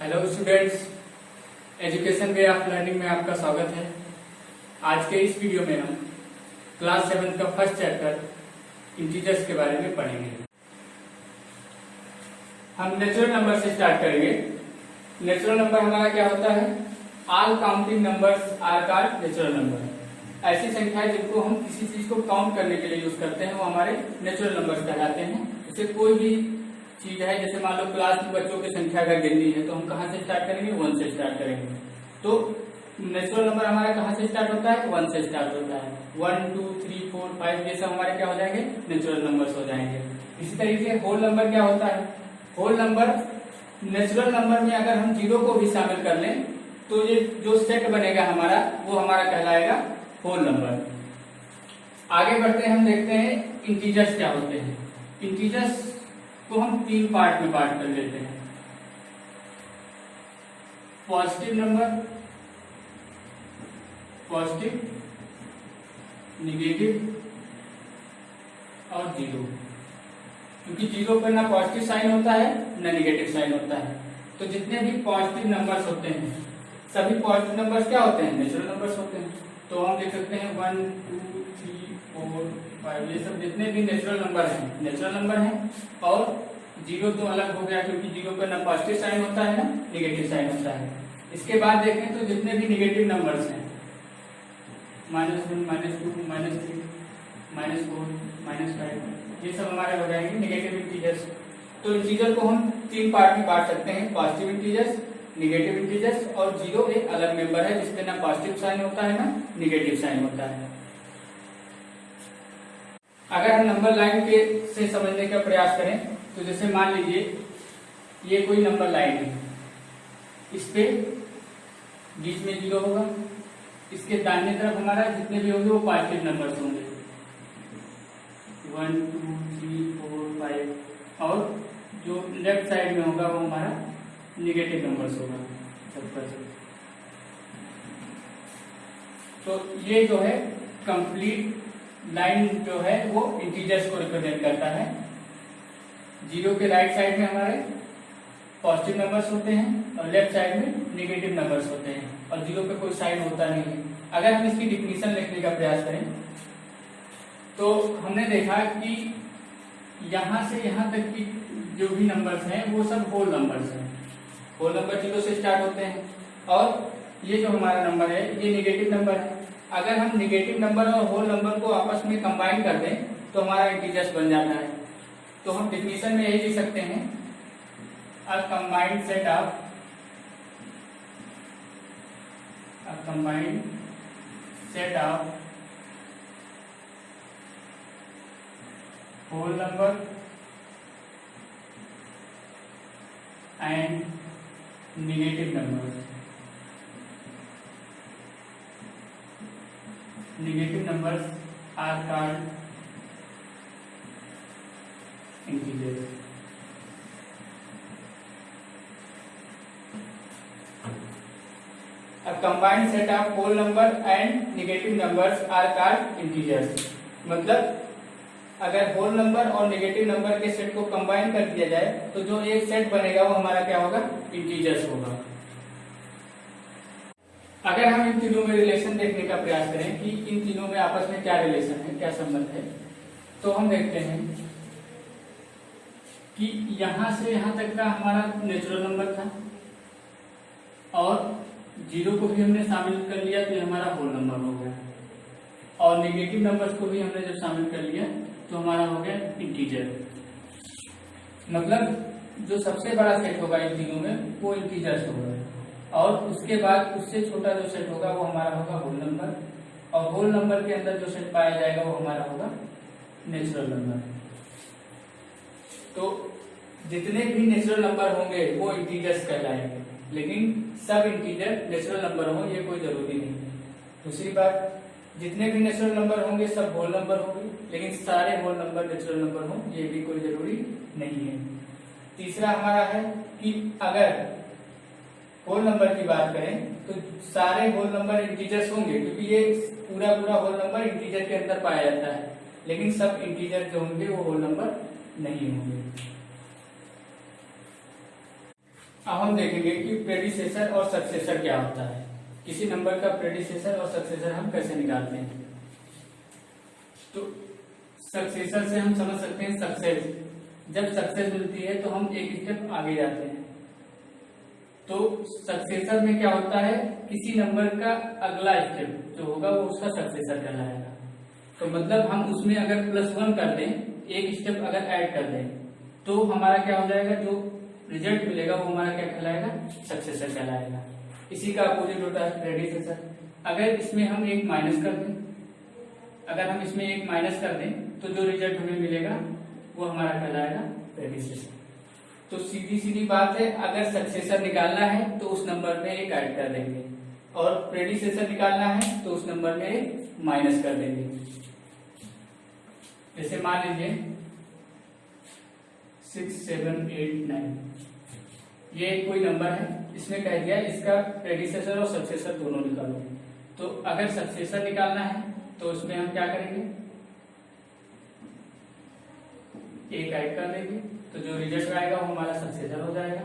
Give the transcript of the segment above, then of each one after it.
Hello students, education way of learning में आपका स्वागत है। आज के इस वीडियो में हम क्लास 7 का फर्स्ट चैप्टर इंटीजर्स के बारे में पढ़ेंगे। हम नेचुरल नंबर से स्टार्ट करेंगे। नेचुरल नंबर हमारा क्या होता है? All counting numbers are called natural number. ऐसी संख्याएं जिनको हम किसी चीज को काउंट करने के लिए यूज करते हैं वो हमारे नेचुरल नंबर्स कहलाते हैं। जैसे कोई भी चीज है, जैसे मान लो क्लास में बच्चों की संख्या अगर गिननी है तो हम कहाँ से स्टार्ट करेंगे? 1 से स्टार्ट करेंगे। तो नेचुरल नंबर हमारा कहाँ से स्टार्ट होता है? 1 से स्टार्ट होता है। 1 2 3 4 5 ये सब हमारे क्या हो जाएंगे? नेचुरल नंबर्स हो जाएंगे। इसी तरीके से होल नंबर क्या होता है? होल नंबर नेचुरल नंबर में अगर हम 0 को भी शामिल कर लें तो ये जो सेट बनेगा हमारा वो हमारा कहलाएगा होल नंबर। आगे बढ़ते हैं, हम देखते हैं इंटीजर्स क्या होते हैं। इंटीजर्स को हम 3 पार्ट में बांट कर लेते हैं। पॉजिटिव नंबर, पॉजिटिव, निगेटिव और 0। क्योंकि 0 पर ना पॉजिटिव साइन होता है ना निगेटिव साइन होता है। तो जितने भी पॉजिटिव नंबर्स होते हैं सभी पॉजिटिव नंबर्स क्या होते हैं? नेचुरल नंबर्स होते हैं। तो हम देख सकते हैं 1 2 3 4 5 ये सब जितने भी नेचुरल नंबर हैं नेचुरल नंबर हैं। और 0 तो अलग हो गया क्योंकि 0 पर ना पॉजिटिव साइन होता है ना निगेटिव साइन होता है। इसके बाद देखें तो जितने भी निगेटिव नंबर्स हैं -1 -2 -3 -4 -5 ये सब हमारे हो जाएंगे निगेटिव इंटीजर्स। तो इंटीजर को हम 3 पार्ट में बांट सकते हैं, पॉजिटिव इंटीजर्स, निगेटिव इंटीजर्स और 0 एक अलग मेंबर है जिसपे ना पॉजिटिव साइन होता है ना निगेटिव साइन होता है। अगर हम नंबर लाइन के से समझने का प्रयास करें तो जैसे मान लीजिए ये कोई नंबर लाइन है, इस पे बीच में 0 होगा, इसके दाहिने तरफ हमारा जितने भी होंगे वो पॉजिटिव नंबर्स होंगे 1 2 3 4 5 और जो लेफ्ट साइड में होगा वो हमारा निगेटिव नंबर्स होगा सबका। तो ये जो है कंप्लीट लाइन जो है वो इंटीजर्स को रिप्रेजेंट करता है। 0 के राइट साइड में हमारे पॉजिटिव नंबर्स होते हैं और लेफ्ट साइड में निगेटिव नंबर्स होते हैं और 0 पे कोई साइन होता नहीं है। अगर हम इसकी डिफिनीशन लिखने का प्रयास करें तो हमने देखा कि यहां से यहां तक की जो भी नंबर्स हैं वो सब होल नंबर्स हैं। होल नंबर 0 से स्टार्ट होते हैं और ये जो हमारा नंबर है ये निगेटिव नंबर है। अगर हम निगेटिव नंबर और होल नंबर को आपस में कंबाइन कर दें तो हमारा इंटीजर्स बन जाता है। तो हम डिफिनीशन में यही लिख सकते हैं, a combined set of whole number and negative number. Negative numbers are called integers. A combined set of whole number and negative numbers are called integers. मतलब अगर होल नंबर और नेगेटिव नंबर के set को combine कर दिया जाए तो जो एक सेट बनेगा वो हमारा क्या होगा? इंटीजर्स होगा। अगर हम इन तीनों में रिलेशन देखने का प्रयास करें कि इन तीनों में आपस में क्या रिलेशन है, क्या संबंध है, तो हम देखते हैं कि यहां से यहां तक का हमारा नेचुरल नंबर था और 0 को भी हमने शामिल कर लिया तो हमारा होल नंबर हो गया और नेगेटिव नंबर्स को भी हमने जब शामिल कर लिया तो हमारा हो गया इंटीजर। मतलब जो सबसे बड़ा सेट होगा इन तीनों में वो इंटीजर्स होगा और उसके बाद उससे छोटा जो सेट होगा वो हमारा होगा होल नंबर और होल नंबर के अंदर जो सेट पाया जाएगा वो हमारा होगा नेचुरल नंबर। तो जितने भी नेचुरल नंबर होंगे वो इंटीजर्स कहलाएंगे, लेकिन सब इंटीजर नेचुरल नंबर हो ये कोई जरूरी नहीं है। दूसरी बात, जितने भी नेचुरल नंबर होंगे सब होल नंबर होंगे, लेकिन सारे होल नंबर नेचुरल नंबर हो ये भी कोई जरूरी नहीं है। तीसरा हमारा है कि अगर होल नंबर की बात करें तो सारे होल नंबर इंटीजर्स होंगे क्योंकि ये पूरा होल नंबर इंटीजर के अंदर पाया जाता है, लेकिन सब इंटीजर जो होंगे वो होल नंबर नहीं होंगे। अब हम देखेंगे कि प्रेडिसेसर और सक्सेसर क्या होता है। किसी नंबर का प्रेडिसेसर और सक्सेसर हम कैसे निकालते हैं। तो सक्सेसर से हम समझ सकते हैं सक्सेस, जब सक्सेस मिलती है तो हम एक स्टेप आगे जाते हैं। तो सक्सेसर में क्या होता है, किसी नंबर का अगला स्टेप जो होगा वो उसका सक्सेसर कहलाएगा। तो मतलब हम उसमें अगर +1 कर दें, एक स्टेप अगर ऐड कर दें, तो हमारा क्या हो जाएगा, जो रिजल्ट मिलेगा वो हमारा क्या कहलाएगा, सक्सेसर कहलाएगा। इसी का अपोजिट होता है प्रेडिसेसर। अगर इसमें हम एक माइनस कर दें, अगर हम इसमें एक माइनस कर दें तो जो रिजल्ट हमें मिलेगा वो हमारा कहलाएगा प्रेडिसेसर। तो सीधी सीधी बात है, अगर सक्सेसर निकालना है तो उस नंबर में एक ऐड कर देंगे, और प्रेडिसेसर निकालना है तो उस नंबर में एक माइनस कर देंगे। जैसे मान लीजिए 6, 7, 8, 9, ये कोई नंबर है, इसमें कह दिया इसका प्रेडिसेसर और सक्सेसर दोनों निकालो। तो अगर सक्सेसर निकालना है तो उसमें हम क्या करेंगे, एक ऐड कर देंगे, तो जो रिजल्ट आएगा वो हमारा सक्सेसर हो जाएगा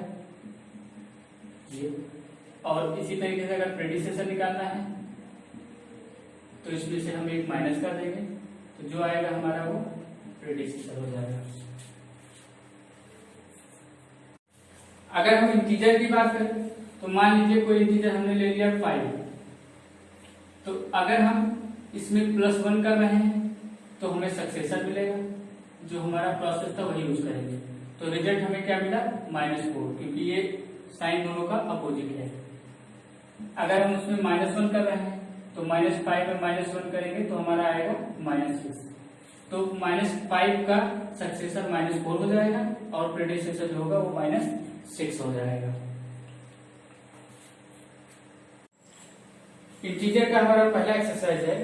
ये। और इसी तरीके से अगर प्रेडिसेसर निकालना है तो इसमें से हम एक माइनस कर देंगे, तो जो आएगा हमारा वो प्रेडिसेसर हो जाएगा। अगर हम इंटीजर की बात करें तो मान लीजिए कोई इंटीजर हमने ले लिया 5, तो अगर हम इसमें +1 कर रहे हैं तो हमें सक्सेसर मिलेगा, जो हमारा प्रोसेस था वही यूज करेंगे। तो रिजल्ट हमें क्या मिला, -4, क्योंकि ये साइन दोनों का अपोजिट है। अगर हम उसमें -1 कर रहे हैं तो -5 में -1 करेंगे तो हमारा आएगा -6। तो -5 का सक्सेसर -4 हो जाएगा और प्रेडिसेसर जो होगा वो -6 हो जाएगा। इंटीजर का हमारा पहला एक्सरसाइज है,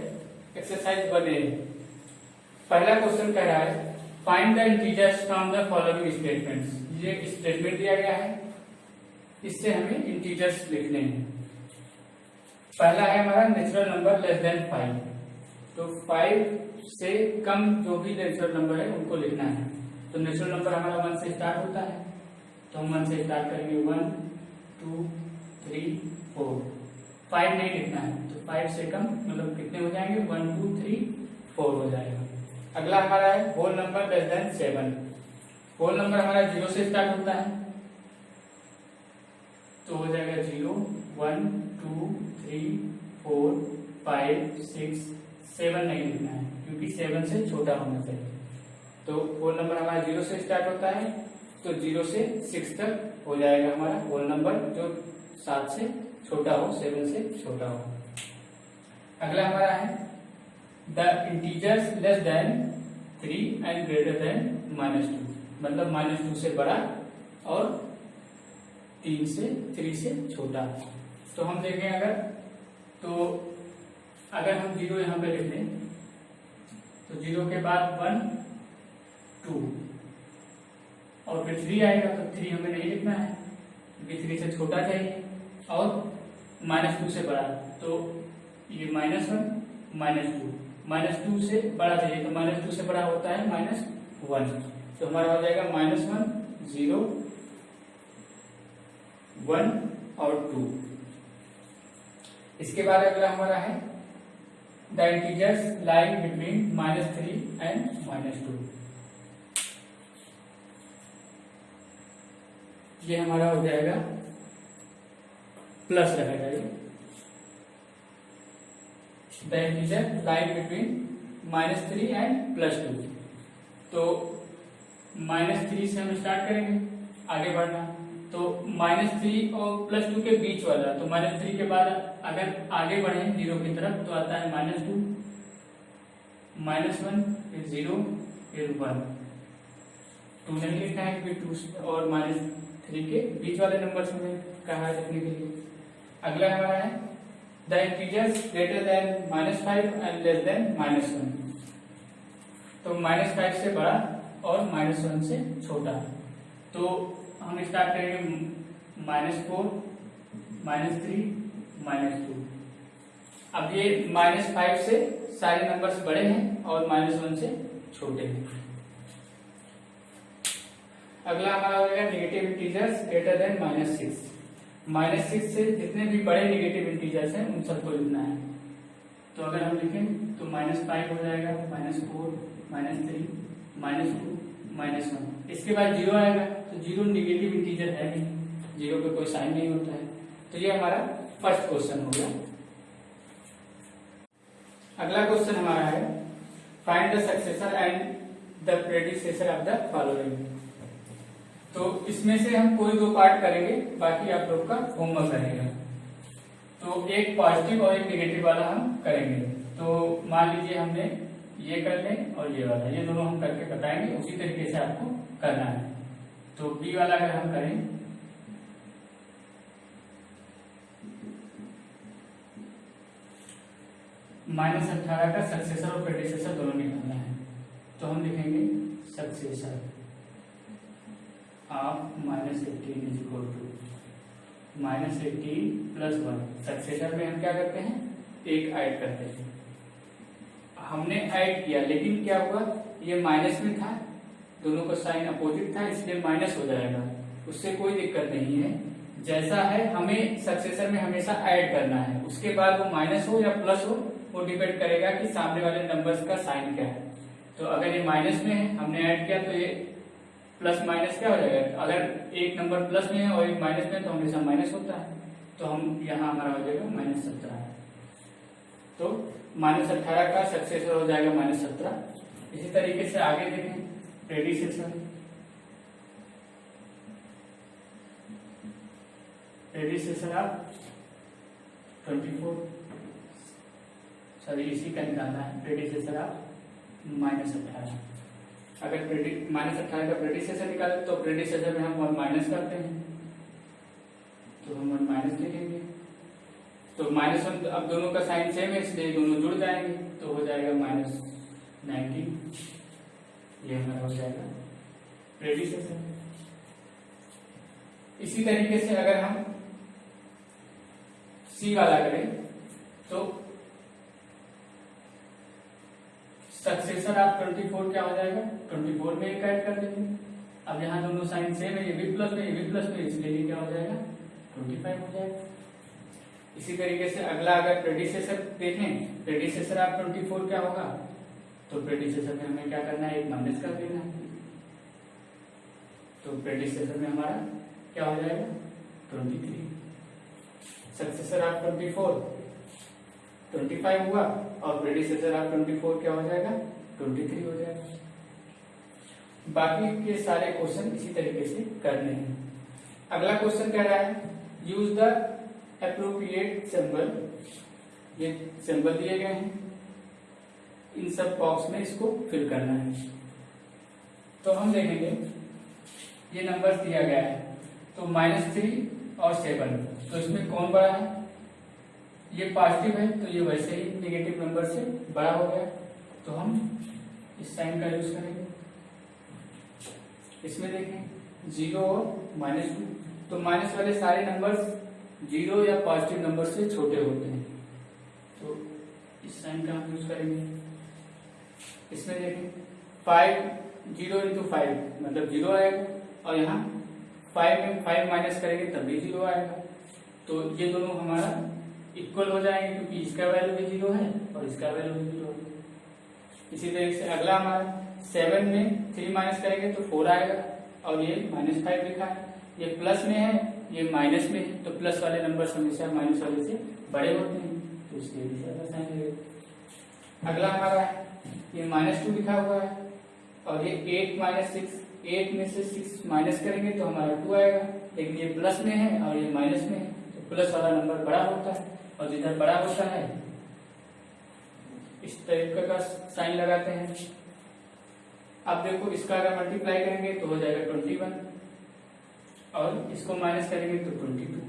एक्सरसाइज 1A। पहला क्वेश्चन कह रहा है find the integers from the following statements. ये स्टेटमेंट दिया गया है, इससे हमें इंटीजर्स लिखने हैं। पहला है हमारा नेचुरल नंबर लेस देन 5, तो 5 से कम जो भी नेचुरल नंबर है उनको लिखना है। तो नेचुरल नंबर हमारा 1 से स्टार्ट होता है, तो हम 1 से स्टार्ट करेंगे, 1, 2, 3, 4। 5 नहीं लिखना है, तो 5 से कम मतलब कितने हो जाएंगे, 1, 2, 3, 4 हो जाएगा। अगला हमारा है whole number less than 7। Whole number हमारा 0 से स्टार्ट होता है, तो हो जाएगा 0, 1, 2, 3, 4, 5, 6, 7 नहीं लिखना है क्योंकि 7 से छोटा होना चाहिए। तो होल नंबर हमारा 0 से स्टार्ट होता है, तो 0 से 6 तक हो जाएगा हमारा होल नंबर, जो 7 से छोटा हो, 7 से छोटा हो। अगला हमारा है the integers less than 3 and greater than -2, मतलब -2 से बड़ा और 3 से छोटा। तो हम देखें अगर हम 0 यहाँ पे लिख लें तो 0 के बाद 1, 2 और फिर 3 आएगा, तो 3 हमें नहीं लिखना है क्योंकि 3 से छोटा चाहिए और -2 से बड़ा। तो ये -1, -2, -2 से बड़ा चाहिए, तो -2 से बड़ा होता है -1, तो हमारा हो जाएगा -1, 0, 1 और 2। इसके बाद अगला हमारा है the integers lying between -3 and -2। ये हमारा हो जाएगा प्लस रखा जाएगा, the integer lying between -3 and +2। तो -3 से हम स्टार्ट करेंगे आगे बढ़ना, तो -3 और +2 के बीच वाला, तो -3 के बाद अगर आगे बढ़े 0 की तरफ तो आता है -2, -1, फिर 0, फिर 1। 2 नहीं लिखना है क्योंकि 2 और -3 के बीच वाले नंबर से हमें कहा है लिखने के लिए। अगला हमारा है the integers greater than -5 and less than -1। तो -5 से बड़ा और -1 से छोटा। तो हम स्टार्ट करेंगे -4, -3, -2। अब ये -5 से सारे नंबर्स बड़े हैं और -1 से छोटे हैं। अगला हमारा हो जाएगा नेगेटिव इंटीजर्स ग्रेटर देन -6। -6 से जितने भी बड़े नेगेटिव इंटीजर्स हैं उन सबको लिखना है। तो अगर हम लिखें तो -5 हो जाएगा, -4, -3, -2, -1। इसके बाद 0 आएगा, तो 0 नेगेटिव इंटीजर है नहीं, 0 पे कोई साइन नहीं होता है। तो ये हमारा फर्स्ट क्वेश्चन हो गया। अगला क्वेश्चन हमारा है find the successor and the predecessor of the following. तो इसमें से हम कोई 2 पार्ट करेंगे, बाकी आप लोग का होमवर्क रहेगा। तो एक पॉजिटिव और एक नेगेटिव वाला हम करेंगे। तो मान लीजिए हमने ये कर लें और ये वाला, ये दोनों हम करके बताएंगे, उसी तरीके से आपको करना है। तो बी वाला अगर हम करें -18 का सक्सेसर और प्रेडिसेसर दोनों निकालना है। तो हम लिखेंगे successor of -18 is equal to -18 + 1। Successor में हम क्या करते हैं, एक ऐड करते हैं। हमने ऐड किया, लेकिन क्या हुआ, ये माइनस में था, दोनों का साइन अपोजिट था, इसलिए माइनस हो जाएगा, उससे कोई दिक्कत नहीं है। जैसा है हमें सक्सेसर में हमेशा ऐड करना है, उसके बाद वो माइनस हो या प्लस हो वो डिपेंड करेगा कि सामने वाले नंबर्स का साइन क्या है। तो अगर ये माइनस में है, हमने ऐड किया, तो ये प्लस माइनस क्या हो जाएगा, अगर एक नंबर प्लस में है और एक माइनस में है तो हमेशा माइनस होता है। तो हम यहाँ हमारा हो जाएगा -17। तो -18 का सक्सेसर हो जाएगा -17। इसी तरीके से आगे देखें प्रेडिसेसर। प्रेडिसेसर आप 24, सॉरी इसी का निकालना है। प्रेडिसेसर आप -18। अगर -18 का प्रेडिसेसर निकाले तो प्रेडिसेसर में हम 1 माइनस करते हैं, तो हम 1 माइनस लिखेंगे। तो -1, अब दोनों का साइन सेम है इसलिए दोनों जुड़ जाएंगे, तो हो जाएगा -19। ये हमारा हो जाएगा प्रेडिसेसर। इसी तरीके से अगर हम सी वाला करें तो सक्सेसर आप 24 क्या हो जाएगा, 24 में एक ऐड कर देंगे। अब यहाँ दोनों साइन सेम है, ये भी प्लस में, ये भी प्लस में, इसलिए ये क्या हो जाएगा 25 हो जाएगा। इसी तरीके से अगला अगर प्रेडिसेसर देखें, प्रेडिसेसर आप 24 क्या होगा, तो प्रेडिसेसर में हमें क्या करना है, एक माइनस कर देना है। तो प्रेडिसेसर में हमारा क्या हो जाएगा 23। सक्सेसर आप 25 हुआ और प्रेडिसेसर आप 24 क्या हो जाएगा 23 हो जाएगा। बाकी के सारे क्वेश्चन इसी तरीके से करने हैं। अगला क्वेश्चन कह रहा है यूज द एप्रोप्रिएट सिंबल। ये सिंबल दिए गए हैं, इन सब बॉक्स में इसको फिल करना है। तो हम देखेंगे ये नंबर दिया गया है, तो -3 और 7, तो इसमें कौन बड़ा है, ये पॉजिटिव है तो ये वैसे ही नेगेटिव नंबर से बड़ा हो गया, तो हम इस साइन का यूज करेंगे। इसमें देखें 0 और -2, तो माइनस वाले सारे नंबर्स 0 या पॉजिटिव नंबर से छोटे होते हैं, तो इस साइन का हम यूज करेंगे। इसमें देखें 0 × 5 मतलब 0 आएगा, और यहाँ 5 में 5 माइनस करेंगे तब भी 0 आएगा, तो ये दोनों हमारा इक्वल हो जाएंगे क्योंकि इसका वैल्यू भी 0 है और इसका वैल्यू भी 0 है। इसी तरीके से अगला हमारा 7 में 3 माइनस करेंगे तो 4 आएगा, और ये -5 लिखा है, ये प्लस में है ये माइनस में है, तो प्लस वाले नंबर हमेशा माइनस वाले से बड़े होते हैं, तो इसके लिए ज्यादा साइन लगेगा। अगला हमारा ये -2 लिखा हुआ है, और ये 8 - 6, 8 में से 6 माइनस करेंगे तो हमारा 2 आएगा, लेकिन ये प्लस में है और ये माइनस में है, तो प्लस वाला नंबर बड़ा होता है, और जिधर बड़ा होता है इस तरीके का साइन लगाते हैं। अब देखो इसका अगर मल्टीप्लाई करेंगे तो हो जाएगा 21, और इसको माइनस करेंगे तो 22,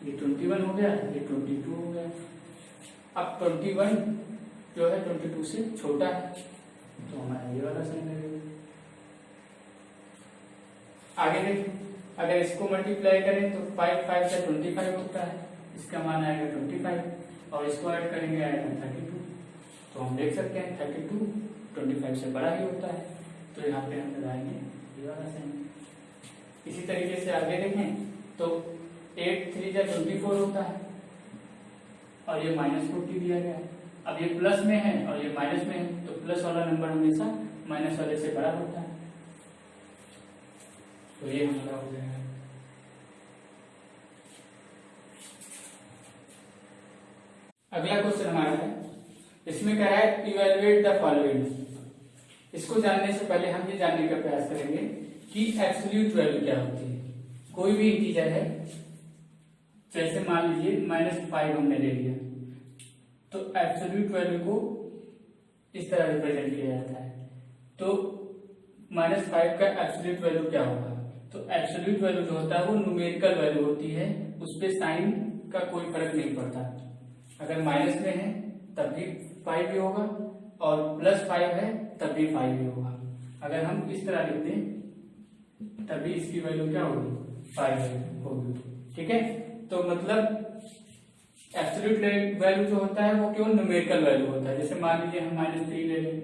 ये 21 हो गया, ये 22 हो गया। अब 21 जो है 22 से छोटा है, तो हमारा ये वाला साइन लगेगा। आगे देखिए अगर इसको मल्टीप्लाई करें तो 5 से 25 होता है, इसका मान आएगा 25, और इसको ऐड करेंगे आएगा 32, तो हम देख सकते हैं 32 25 से बड़ा ही होता है, तो यहाँ पे हम लगाएंगे ये वाला साइन। इसी तरीके से आगे देखें तो 8 3 जा 24 होता है और ये -40 दिया गया है। अब ये प्लस में है और ये माइनस में है, तो प्लस वाला नंबर हमेशा माइनस वाले से बड़ा होता है, तो ये हमारा हो जाएगा। अगला क्वेश्चन हमारा है, इसमें कह रहा है इवेलुएट द फॉलोइंग। इसको जानने से पहले हम ये जानने का प्रयास करेंगे कि एब्सोल्यूट वैल्यू क्या होती है। कोई भी इंटीजर है, जैसे मान लीजिए -5 हमने ले लिया, तो एब्सोल्यूट वैल्यू को इस तरह रिप्रेजेंट किया जाता है। तो -5 का एब्सोल्यूट वैल्यू क्या होगा? तो एब्सोल्यूट वैल्यू जो होता है वो न्यूमेरिकल वैल्यू होती है, उस पर साइन का कोई फर्क नहीं पड़ता। अगर माइनस में है तब भी 5 ही होगा और +5 है तब भी 5 ही होगा। अगर हम इस तरह लिख दें तभी इसकी वैल्यू क्या होगी? 5 होगी। ठीक है, तो मतलब एब्सोल्यूट वैल्यू जो होता है वो केवल न्यूमेरिकल वैल्यू होता है। जैसे मान लीजिए हम -3 ले लें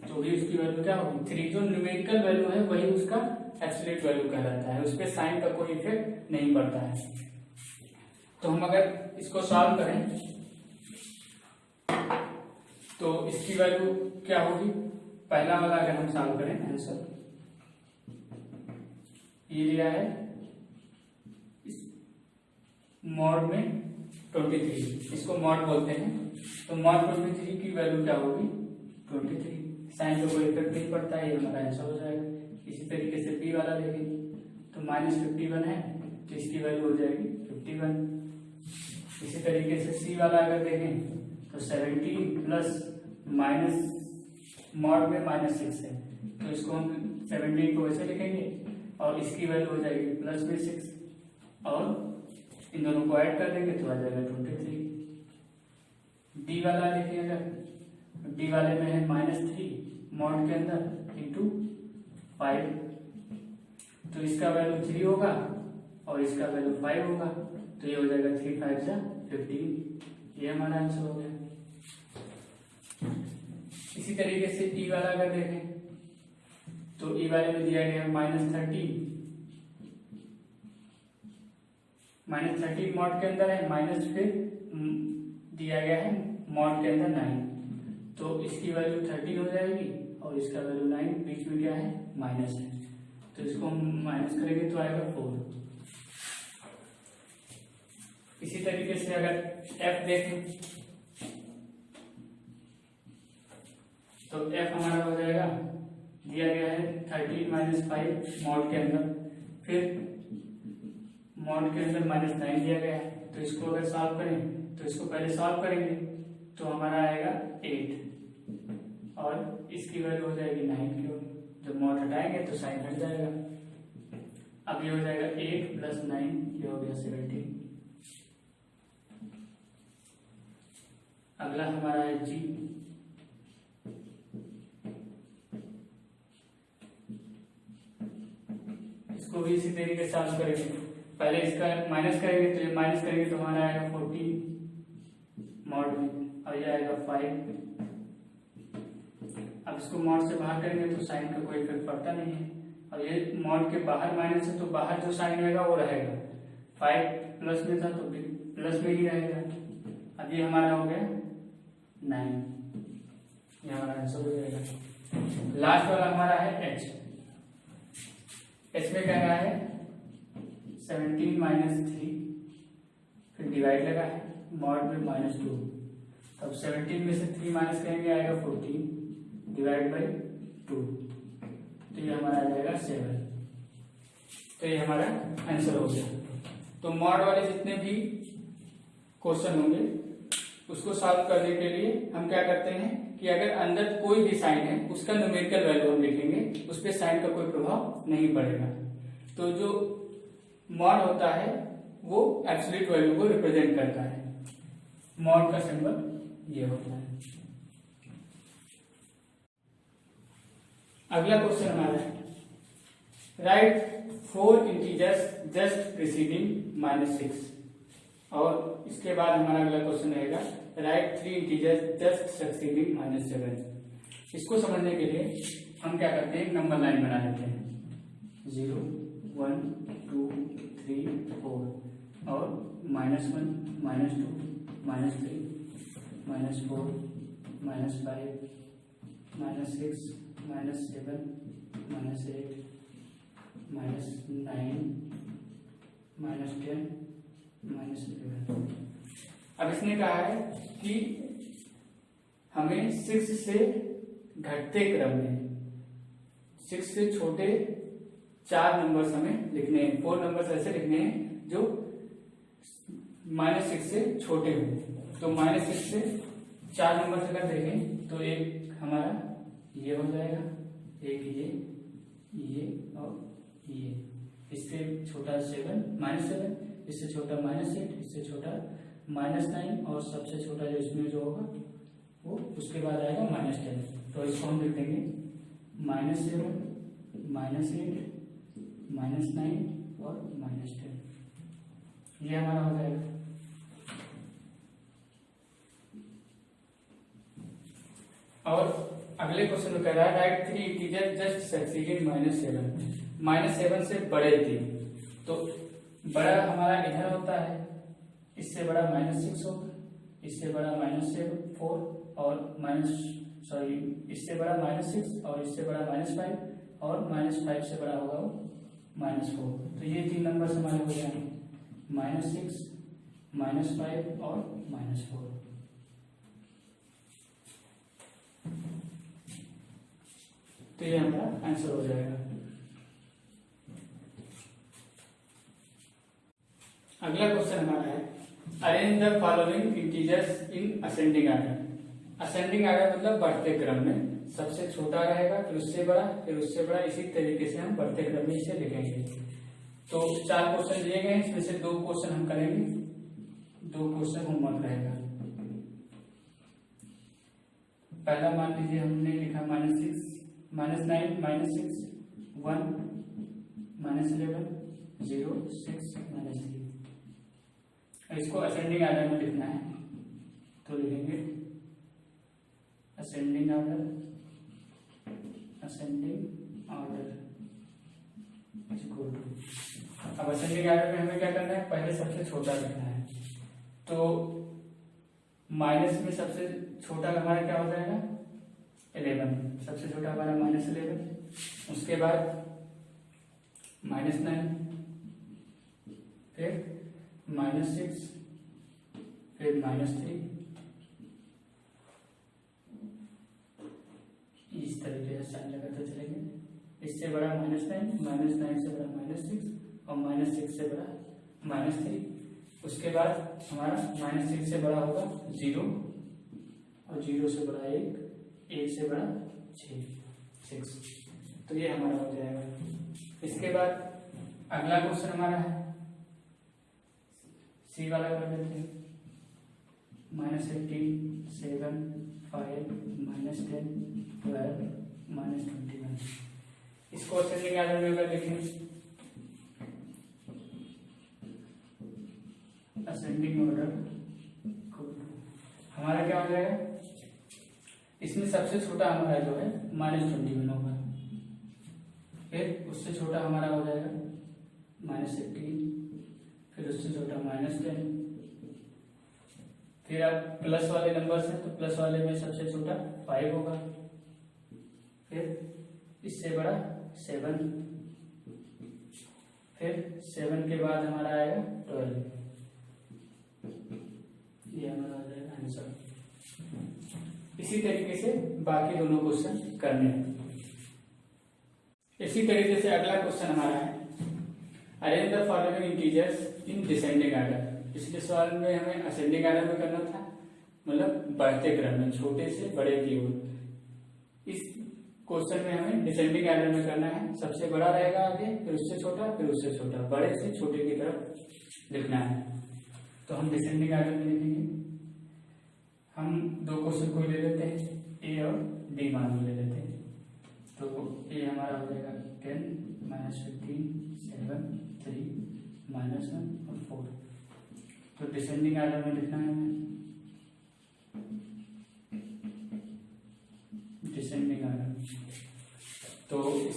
तो भी उसकी वैल्यू क्या होगी? 3। जो न्यूमेरिकल वैल्यू है वही उसका एब्सोल्यूट वैल्यू कहलाता है, उस पर साइन का कोई इफेक्ट नहीं पड़ता है। तो हम अगर इसको सॉल्व करें तो इसकी वैल्यू क्या होगी? पहला वाला अगर हम सॉल्व करें आंसर ये लिया है मॉड में 23, इसको मॉड बोलते हैं। तो मॉड 23 की वैल्यू क्या होगी? 23। साइन का कोई इफेक्ट नहीं पड़ता है, ये हमारा आंसर हो जाएगा। इसी तरीके से बी वाला देखेंगे तो -51 है तो इसकी वैल्यू हो जाएगी 51। इसी तरीके से सी वाला अगर देखें तो 17 प्लस माइनस मॉड में -6 है, तो इसको हम 17 को ऐसे लिखेंगे और इसकी वैल्यू हो जाएगी प्लस में 6 और इन दोनों को ऐड कर देंगे तो आ जाएगा 23। डी वाला देखिए, अगर डी वाले में है -3 मॉड के अंदर इंटू 5, तो इसका वैल्यू 3 होगा और इसका वैल्यू 5 होगा, तो ये हो जाएगा 3 5 जा 15। ये हमारा आंसर हो गया। इसी तरीके से ई वाला अगर देखें तो ई वाले में दिया गया है -13 मॉड के अंदर है, माइनस फिर दिया गया है मॉड के अंदर 9, तो इसकी वैल्यू 13 हो जाएगी और इसका वैल्यू 9, बीच में क्या है? माइनस है, तो इसको हम माइनस करेंगे तो आएगा 4। इसी तरीके से अगर एफ देखें तो एफ हमारा हो जाएगा, दिया गया है 13 - 5 मॉड के अंदर, फिर मॉड के अंदर -9 दिया गया है, तो इसको अगर सॉल्व करें तो इसको पहले सॉल्व करेंगे तो हमारा आएगा 8 और इसकी वैल्यू हो जाएगी 9 क्यों? जब मॉड हटाएंगे तो साइन हट जाएगा। अब ये हो जाएगा 8 + 9, ये हो गया 17। अगला हमारा है जी। इसको भी इसी तरीके से सॉल्व करेंगे, पहले इसका माइनस करेंगे तो ये माइनस करेंगे तो हमारा आएगा 14 मॉड में और ये आएगा 5। अब इसको मॉड से बाहर करेंगे तो साइन का कोई इफेक्ट पड़ता नहीं है, और ये मॉड के बाहर माइनस है तो बाहर जो साइन रहेगा वो रहेगा। 5 प्लस में था तो प्लस में ही रहेगा। अब ये हमारा हो गया 9, ये हमारा आंसर हो जाएगा। लास्ट वाला हमारा है एच। एच में कह रहा है 17 - 3, फिर डिवाइड लगा है मॉड में -2, तब 17 में से 3 माइनस करेंगे आएगा 14 डिवाइड बाई 2, तो ये हमारा आ जाएगा 7। तो ये हमारा आंसर हो गया। तो मॉड वाले जितने भी क्वेश्चन होंगे उसको सॉल्व करने के लिए हम क्या करते हैं कि अगर अंदर कोई भी साइन है उसका न्यूमेरिकल वैल्यू हम लिखेंगे, उस पर साइन का कोई प्रभाव नहीं पड़ेगा। तो जो मॉड होता है वो एब्सोल्यूट वैल्यू को रिप्रेजेंट करता है, मॉड का सिंबल ये होता है। अगला क्वेश्चन हमारा है, राइट 4 इंटीजर्स जस्ट प्रीसीडिंग -6, और इसके बाद हमारा अगला क्वेश्चन रहेगा राइट 3 इंटीजर्स जस्ट सक्सीडिंग -7। इसको समझने के लिए हम क्या करते हैं, एक नंबर लाइन बना लेते हैं 0 1 2 3 4 और -1 -2 -3 -4 -5 -6 -7 -8 -9 -10 -11। अब इसने कहा है कि हमें 6 से घटते क्रम में 6 से छोटे 4 नंबर्स हमें लिखने हैं, 4 नंबर्स ऐसे लिखने हैं जो -6 से छोटे हो। तो -6 से 4 नंबर्स अगर देखें तो एक हमारा ये हो जाएगा, एक ये और ये, इससे छोटा 7 -7, इससे छोटा -8, इससे छोटा -9 और सबसे छोटा जो इसमें जो होगा वो उसके बाद आएगा -10। तो इसको हम लिख देंगे -7 -8 -9 और -10। ये हमारा हो जाएगा। और अगले क्वेश्चन में कह रहा है राइट 3 इंटीजर जस्ट सक्सीडिंग -7, -7 से बड़े 3। तो बड़ा हमारा इधर होता है, इससे बड़ा -6 होगा, इससे बड़ा -4 और इससे बड़ा -6 और इससे बड़ा -5 और -5 से बड़ा होगा वो -4। तो ये 3 नंबर हमारे हो जाएंगे -6 -5 और -4। तो ये हमारा आंसर हो जाएगा। अगला क्वेश्चन हमारा है arrange the following integers in ascending order. Ascending order मतलब बढ़ते क्रम में, सबसे छोटा रहेगा फिर उससे बड़ा फिर उससे बड़ा, इसी तरीके से हम बढ़ते क्रम में इसे लिखेंगे। तो 4 क्वेश्चन दिए गए हैं, इसमें से 2 क्वेश्चन हम करेंगे, 2 क्वेश्चन होमवर्क रहेगा। पहला मान लीजिए हमने लिखा -6 -9 -6 1 -11 0 6 -3। इसको असेंडिंग ऑर्डर में लिखना है, तो लिखेंगे असेंडिंग ऑर्डर अब असेंडिंग ऑर्डर में हमें क्या करना है, पहले सबसे छोटा लिखना है। तो माइनस में सबसे छोटा हमारा क्या हो जाएगा 11, सबसे छोटा हमारा -11, उसके बाद -9 फिर -6 फिर -3, इस तरीके से साइन लगाते चलेंगे। इससे बड़ा -9 -9 से बड़ा -6 और -6 से बड़ा -3। उसके बाद हमारा -6 से बड़ा होगा 0 और 0 से बड़ा 1, 1 से बड़ा 6। तो ये हमारा हो जाएगा। इसके बाद अगला क्वेश्चन हमारा है सी वाला कर लेते हैं -18 7 5 -10 12 -21। इसको असेंडिंग ऑर्डर में अगर लिखें असेंडिंग ऑर्डर हमारा क्या हो जाएगा, इसमें सबसे छोटा हमारा जो है -21 होगा, फिर उससे छोटा हमारा हो जाएगा -18, फिर उससे छोटा -10, फिर अब प्लस वाले नंबर हैं तो प्लस वाले में सबसे छोटा 5 होगा, फिर इससे बड़ा 7, फिर 7 के बाद हमारा आएगा 12। ये हमारा हो जाएगा आंसर। इसी तरीके से बाकी दोनों क्वेश्चन करने हैं। इसी तरीके से अगला क्वेश्चन हमारा है arrange the following integers in descending order. पिछले सवाल में हमें असेंडिंग ऑर्डर में करना था, मतलब बढ़ते क्रम में छोटे से बड़े की ओर। इस क्वेश्चन में हमें डिसेंडिंग ऑर्डर में करना है, सबसे बड़ा रहेगा आगे, फिर उससे छोटा, फिर उससे छोटा, बड़े से छोटे की तरफ लिखना है। तो हम डिसेंडिंग ऑर्डर में लिखेंगे। हम 2 क्वेश्चन को ले लेते हैं, ए और डी मान ले लेते हैं। तो ए हमारा हो जाएगा 10 -15 7 3 -1 और 4। तो डिसेंडिंग ऑर्डर में लिखना है हमें डिसेंडिंग ऑर्डर।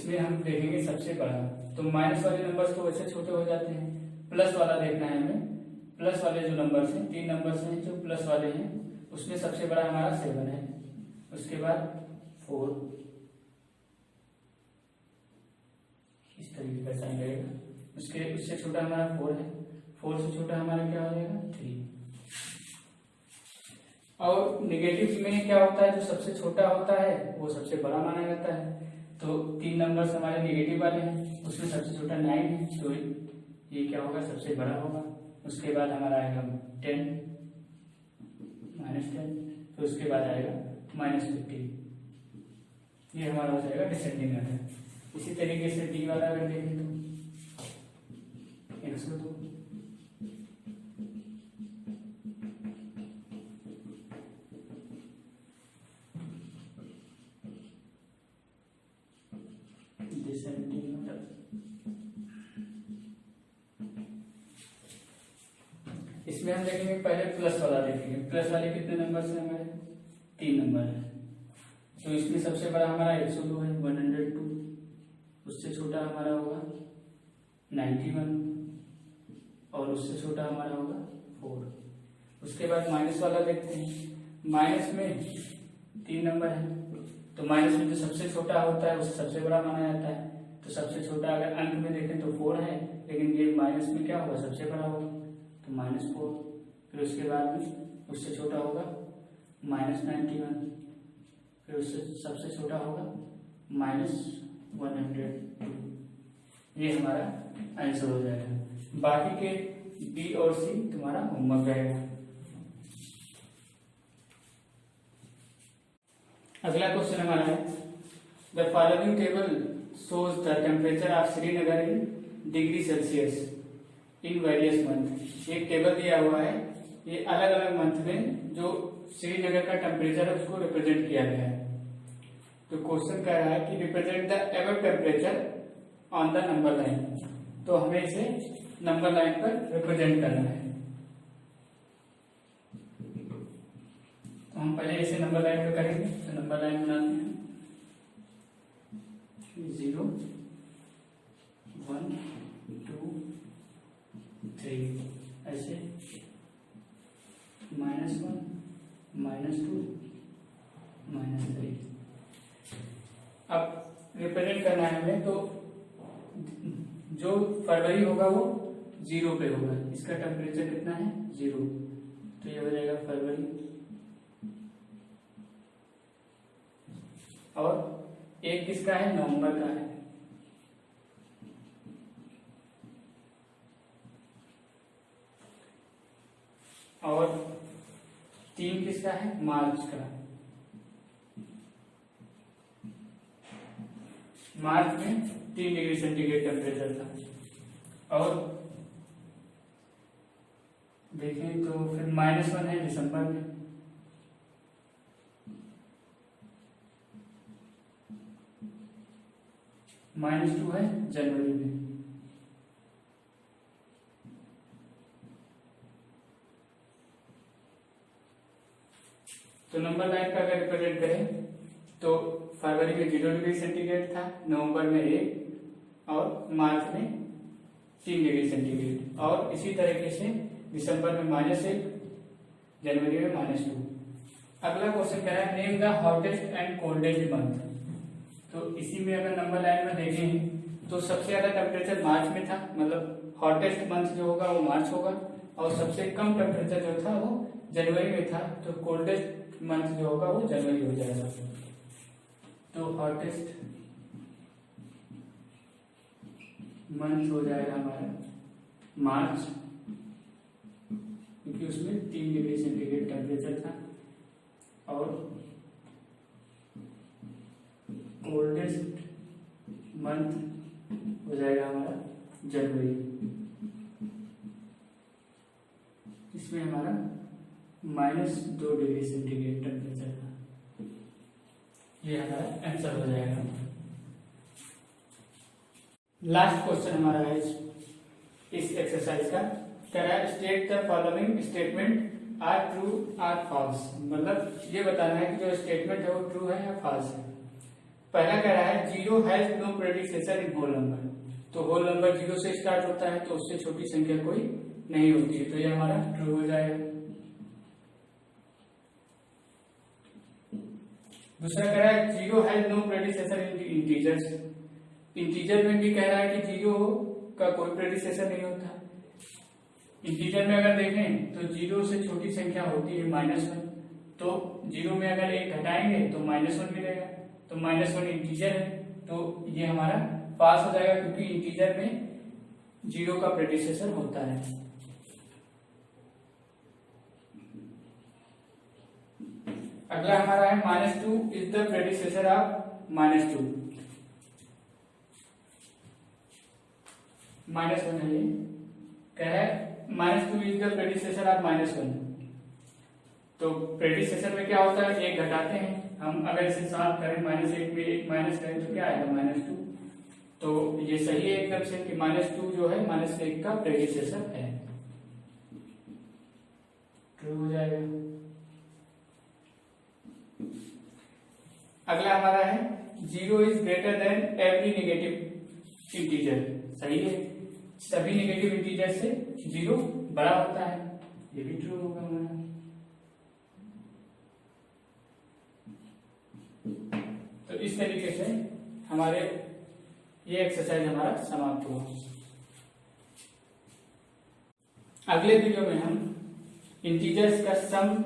इसमें हम देखेंगे सबसे बड़ा। तो माइनस वाले नंबर्स तो वैसे छोटे हो जाते हैं, प्लस वाला देखना है हमें। प्लस वाले जो नंबर्स हैं, 3 नंबर्स हैं जो प्लस वाले हैं, उसमें सबसे बड़ा हमारा 7 है, उसके बाद 4, इस तरीके का साइन रहेगा। उससे छोटा हमारा 4 है, 4 से छोटा हमारा क्या हो जाएगा 3। और निगेटिव में क्या होता है, जो सबसे छोटा होता है वो सबसे बड़ा माना जाता है। तो 3 नंबर्स हमारे निगेटिव वाले हैं, उसमें सबसे छोटा 9 है, तो ये क्या होगा, सबसे बड़ा होगा। उसके बाद हमारा आएगा 10, -10, तो उसके बाद आएगा -15। ये हमारा हो जाएगा डिसेंडिंग ऑर्डर। इसी तरीके से डी वाला अगर देखें तो 102, डिसेंडिंग ऑर्डर। इसमें हम देखेंगे पहले प्लस वाला देखेंगे। प्लस वाले कितने नंबर है हमारे, 3 नंबर है। तो इसमें सबसे बड़ा हमारा 102 है, 102। उससे छोटा हमारा होगा 91, और उससे छोटा हमारा होगा 4। उसके बाद माइनस वाला देखते हैं। माइनस में 3 नंबर है, तो माइनस में जो सबसे छोटा होता है उसे सबसे बड़ा माना जाता है। तो सबसे छोटा अगर अंक में देखें तो 4 है, लेकिन ये माइनस में क्या होगा, सबसे बड़ा होगा, तो -4। फिर उसके बाद में उससे छोटा होगा -91, फिर उससे सबसे छोटा होगा -102। ये हमारा आंसर हो जाएगा। बाकी के बी और सी तुम्हारा होमवर्क रहेगा। अगला क्वेश्चन हमारा है, the following table shows the temperature of Srinagar in degree Celsius in various month. एक टेबल दिया हुआ है, ये अलग अलग मंथ में जो श्रीनगर का टेम्परेचर है उसको रिप्रेजेंट किया गया है। तो क्वेश्चन कह रहा है कि represent the ever temperature on the number line. तो हमें इसे नंबर लाइन पर रिप्रेजेंट करना है। तो हम पहले इसे नंबर लाइन पे करेंगे। तो नंबर लाइन बनाते हैं 0, 1, 2, 3, ऐसे -1, -2, -3। अब रिप्रेजेंट करना है हमें, तो जो फरवरी होगा वो 0 पे होगा। इसका टेम्परेचर कितना है, 0, तो ये हो जाएगा फरवरी। और एक किसका है, नवंबर का है। और 3 किसका है, मार्च का। मार्च में 3 डिग्री सेंटीग्रेड टेम्परेचर था। और देखें तो फिर -1 है दिसंबर में, -2 है जनवरी में। तो नंबर लाइन का अगर रिप्रेजेंट करें तो फरवरी में 0 डिग्री सेंटीग्रेड था, नवंबर में 1 और मार्च में 3 डिग्री सेंटीग्रेड। और इसी तरीके से दिसंबर में -1, जनवरी में -2। अगला क्वेश्चन कह रहा है name the hottest and coldest month. तो इसी में अगर नंबर लाइन में देखें तो सबसे ज्यादा टेम्परेचर मार्च में था, मतलब हॉटेस्ट मंथ जो होगा वो मार्च होगा। और सबसे कम टेम्परेचर जो था वो जनवरी में था, तो कोल्डेस्ट मंथ जो होगा वो जनवरी हो जाएगा। तो हॉटेस्ट मंथ हो जाएगा हमारा मार्च, क्योंकि उसमें 3 डिग्री सेंटीग्रेड टेम्परेचर था। और कोल्डेस्ट मंथ हो जाएगा हमारा जनवरी, इसमें हमारा -2 डिग्री सेंटीग्रेड टेम्परेचर था। ये हमारा आंसर हो जाएगा। लास्ट क्वेश्चन हमारा है इस एक्सरसाइज का, कह रहा है state the following statement are true or false. मतलब ये बताना है कि जो स्टेटमेंट है वो ट्रू है या फॉल्स है। पहला कह रहा है zero has no predecessor in whole number, तो होल नंबर जीरो से स्टार्ट होता है तो उससे छोटी संख्या कोई नहीं होती है, तो ये हमारा ट्रू हो जाएगा। दूसरा कह रहा है zero has no predecessor in integers, integer में भी कह रहा है कि जीरो का कोई प्रेडिसेसर नहीं होता। इंटीजर में अगर देखें तो जीरो से छोटी संख्या होती है -1, तो जीरो में अगर एक घटाएंगे तो -1 मिलेगा, तो -1 इंटीजर है, तो ये हमारा पास हो जाएगा क्योंकि इंटीजर में जीरो का प्रेडिसेसर होता है। अगला हमारा है -2 इज द प्रेडिसेसर ऑफ -2, -1 है, ये कह रहा है -2 इज द प्रेडिसेसर ऑफ -1, तो प्रेडिसेसर में क्या होता है, एक घटाते हैं हम, अगर इसे साफ करें -1 में एक माइनस करें तो क्या आएगा -2, तो ये सही है एकदम से कि -2 जो है -1 का प्रेडिसेसर है, ट्रू हो जाएगा। अगला हमारा है zero is greater than every negative integer, सही है, सभी नेगेटिव इंटीजर से जीरो बड़ा होता है, ये भी ट्रू होगा हमारा। तो इस तरीके से हमारे ये एक्सरसाइज हमारा समाप्त हुआ। अगले वीडियो में हम इंटीजर्स का सम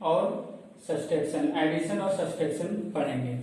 और सब्सट्रैक्शन, एडिशन और सब्सट्रैक्शन पढ़ेंगे।